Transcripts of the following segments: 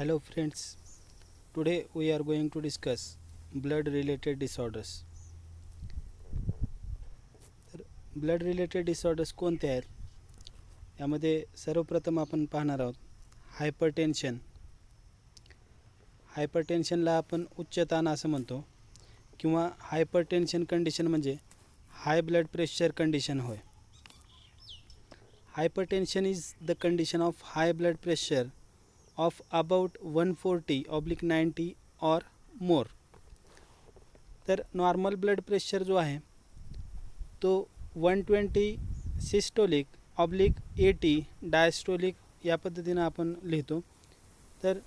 Hello friends, today we are going to discuss blood related disorders. तर blood related disorders कोणते आहेत? यामध्ये सर्वप्रथम आपण पाहणार आहोत हायपरटेन्शन. हायपरटेन्शनला आपण उच्च ताण असं म्हणतो किंवा हायपरटेन्शन कंडिशन म्हणजे हाय ब्लड प्रेशर कंडिशन होय. Hypertension is the condition of high blood pressure of about 140/90 or more. तर नॉर्मल ब्लड प्रेशर जो आहे तो 120 सिस्टोलिक /80 डायस्टोलिक या पद्धतीनं आपण लिहितो. तर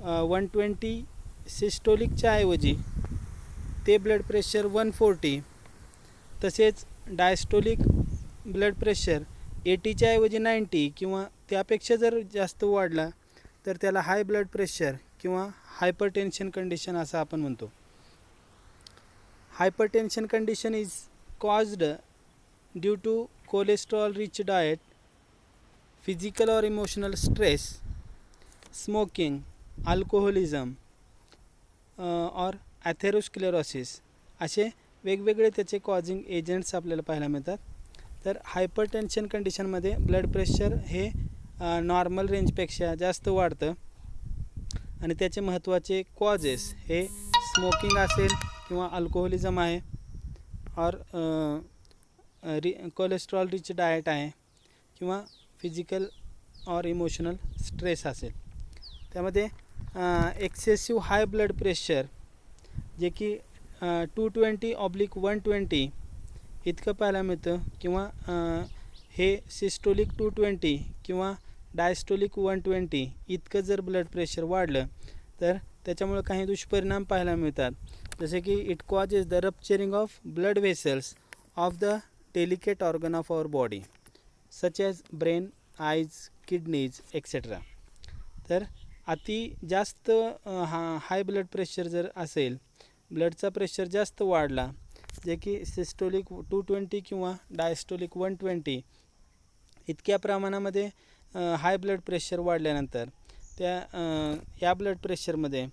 120 सिस्टोलिकच्या ऐवजी ते ब्लड प्रेशर 140, तसेच डायस्टोलिक ब्लड प्रेशर 80च्या ऐवजी 90 किंवा त्यापेक्षा जर जास्त वाढला तर त्याला हाय ब्लड प्रेशर किंवा हायपरटेन्शन कंडिशन असं आपण म्हणतो. Hypertension condition is caused due to cholesterol rich diet, physical और इमोशनल स्ट्रेस, स्मोकिंग, अल्कोहोलिझम और ॲथेरोस्क्लेरोसिस असे वेगवेगळे त्याचे कॉजिंग एजंट्स आपल्याला पाहायला मिळतात. तर हायपरटेन्शन कंडिशनमध्ये ब्लड प्रेशर हे नॉर्मल रेंजपेक्षा जास्त वाढतं आणि त्याचे महत्त्वाचे कॉजेस हे स्मोकिंग असेल किंवा अल्कोहोलिझम आहे और कोलेस्ट्रॉल रिच डाएट आहे किंवा फिजिकल और इमोशनल स्ट्रेस असेल. त्यामध्ये एक्सेसिव्ह हाय ब्लड प्रेशर जे की 220/120 इतकं पाहायला मिळतं किंवा हे सिस्टोलिक 220 किंवा डायस्टोलिक 120 इतकं जर ब्लड प्रेशर वाढलं तर त्याच्यामुळे काही दुष्परिणाम पाहायला मिळतात, जसे की it causes the rupturing of blood vessels of the delicate organ of our body such as brain, eyes, kidneys etcetera. तर अति जास्त हाय ब्लड प्रेशर जर असेल, ब्लडचा प्रेशर जास्त वाढला जे की सिस्टोलिक 220 किंवा डायस्टोलिक 120 इतक्या प्रमाणामध्ये हाय ब्लड प्रेशर वाढल्यानंतर या ब्लड प्रेशरमध्ये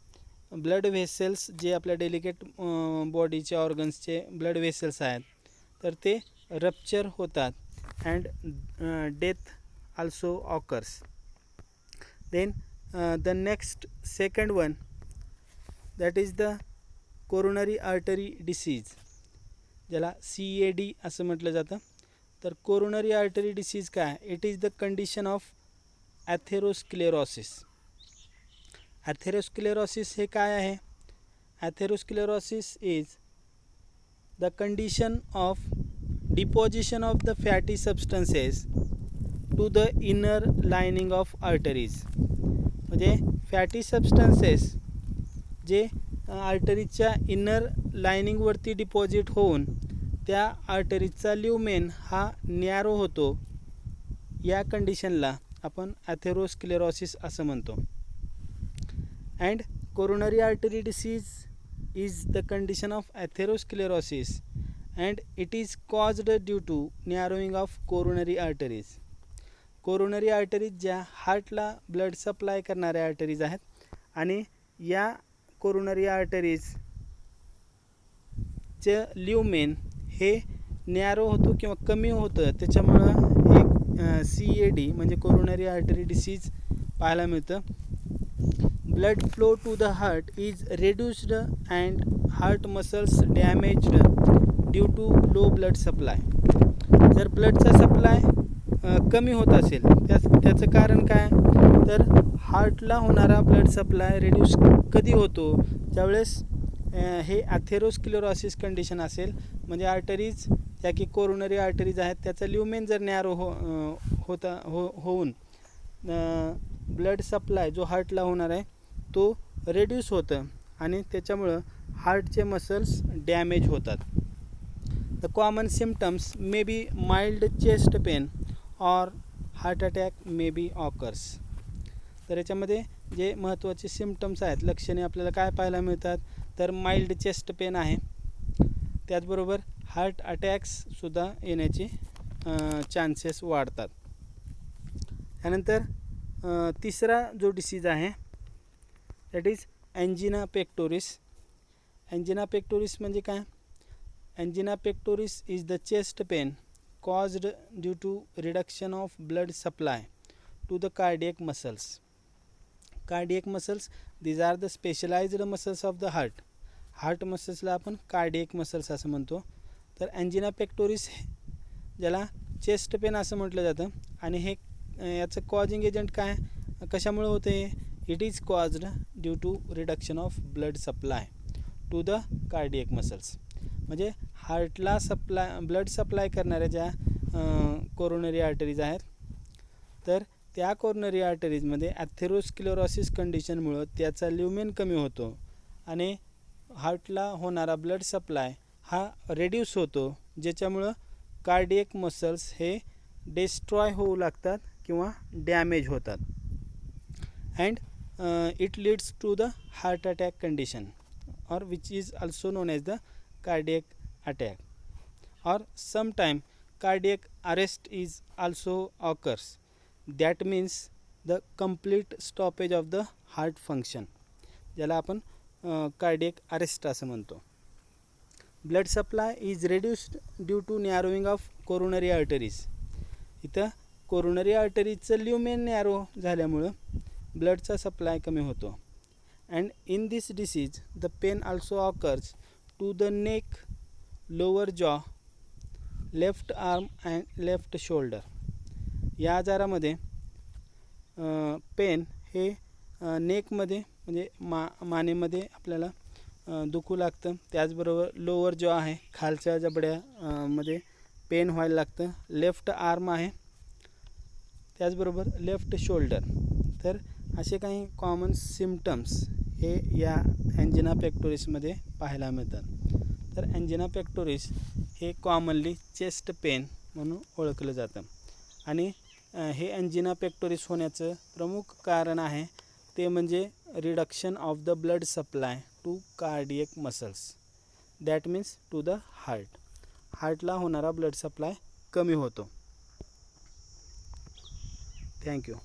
ब्लड व्हेसल्स जे आपल्या डेलिकेट बॉडीचे ऑर्गन्सचे ब्लड व्हेसल्स आहेत तर ते रप्चर होतात and death also occurs. Then the next second one that is the coronary artery disease, ज्याला CAD असं म्हटलं जातं. तर कोरोनरी आर्टरी डिसीज काय? It is the condition of atherosclerosis. Atherosclerosis हे काय आहे? Atherosclerosis is the condition of deposition of the fatty substances to the inner lining of arteries. म्हणजे फॅटी सबस्टन्सेस जे आर्टरीजच्या इनर लायनिंगवरती डिपॉझिट होऊन त्या आर्टरीजचा ल्युमेन हा नॅरो होतो. या कंडिशनला आपण ॲथेरोस्क्लेरोसिस असं म्हणतो. And coronary artery disease is the condition of atherosclerosis and it is caused due to narrowing of coronary arteries. Coronary arteries ज्या हार्टला ब्लड सप्लाय करणाऱ्या आर्टरीज आहेत आणि या कोरोनरी आर्टरीजचे ल्युमेन हे नॅरो होतो किंवा कमी होतं, त्याच्यामुळं एक CAD म्हणजे कोरोनरी आर्टरी डिसीज पाहायला मिळतं. Blood flow to the heart is reduced and heart muscles damaged due to low blood supply. जर ब्लडचा सप्लाय कमी होत असेल त्याचं कारण काय? तर हार्टला होणारा ब्लड सप्लाय रिड्यूस कधी होतो? ज्यावेळेस हे ॲथेरोस्क्लेरोसिस कंडिशन असेल, म्हणजे आर्टरीज ज्या की कोरोनरी आर्टरीज आहेत त्याचा ल्युमेन जर नॅरो होऊन ब्लड सप्लाय जो हार्टला होणार आहे तो रेड्यूस होतं आणि त्याच्यामुळं हार्टचे मसल्स डॅमेज होतात. The common symptoms may be mild chest pain और heart attack may be occurs. तर याच्यामध्ये जे महत्त्वाचे सिम्पटम्स आहेत, लक्षणे आपल्याला काय पाहायला मिळतात? तर माइल्ड चेस्ट पेन आहे, त्याचबरोबर हार्ट अटॅक्ससुद्धा येण्याचे चान्सेस वाढतात. त्यानंतर तिसरा जो डिसीज आहे that is angina pectoris. Angina pectoris म्हणजे काय? Angina pectoris is the chest pain caused due to reduction of blood supply to the cardiac muscles. Cardiac muscles, these are the specialized muscles of the heart. Heart मसल्सला आपण cardiac muscles असं म्हणतो. तर angina pectoris ज्याला chest pain असं म्हटलं जातं आणि हे याचं कॉजिंग एजंट काय, कशामुळे होते? It is caused due to reduction of blood supply to the cardiac muscles. म्हणजे हार्टला ब्लड सप्लाय करणाऱ्या ज्या कोरोनरी आर्टरीज आहेत, तर त्या कोरोनरी आर्टरीजमध्ये ॲथेरोस्क्लेरोसिस कंडिशनमुळं त्याचा ल्युमेन कमी होतो आणि हार्टला होणारा ब्लड सप्लाय हा रेड्यूस होतो, ज्याच्यामुळं कार्डियक मसल्स हे डिस्ट्रॉय होऊ लागतात किंवा डॅमेज होतात. And it leads to the heart attack condition or which is also known as the cardiac attack, or sometime cardiac arrest is also occurs. That means the complete stoppage of the heart function, ज्याला आपण cardiac arrest असं म्हणतो. blood supply is reduced due to narrowing of coronary arteries. इथं coronary आर्टरीजचं lumen narrow झाल्यामुळं ब्लडचा supply कमी होतो. And in this disease the pain also occurs to the neck, lower jaw, left arm and left shoulder. या आजारामध्ये pen हे नेकमध्ये म्हणजे मानेमध्ये आपल्याला दुखू लागतं. त्याचबरोबर लोअर जॉ आहे, खालच्या जबड्यामध्ये पेन व्हायला लागतं. लेफ्ट आर्म आहे, त्याचबरोबर लेफ्ट शोल्डर. तर असे काही कॉमन सिम्पटम्स हे या अँजिना पेक्टोरिसमध्ये पाहायला मिळतात. तर अँजिना पेक्टोरिस हे कॉमनली चेस्ट पेन म्हणून ओळखलं जातं आणि हे अँजिना पेक्टोरिस होण्याचं प्रमुख कारण आहे ते म्हणजे reduction of the blood supply to cardiac muscles. That means to the heart. हार्टला होणारा ब्लड सप्लाय कमी होतो. थँक्यू.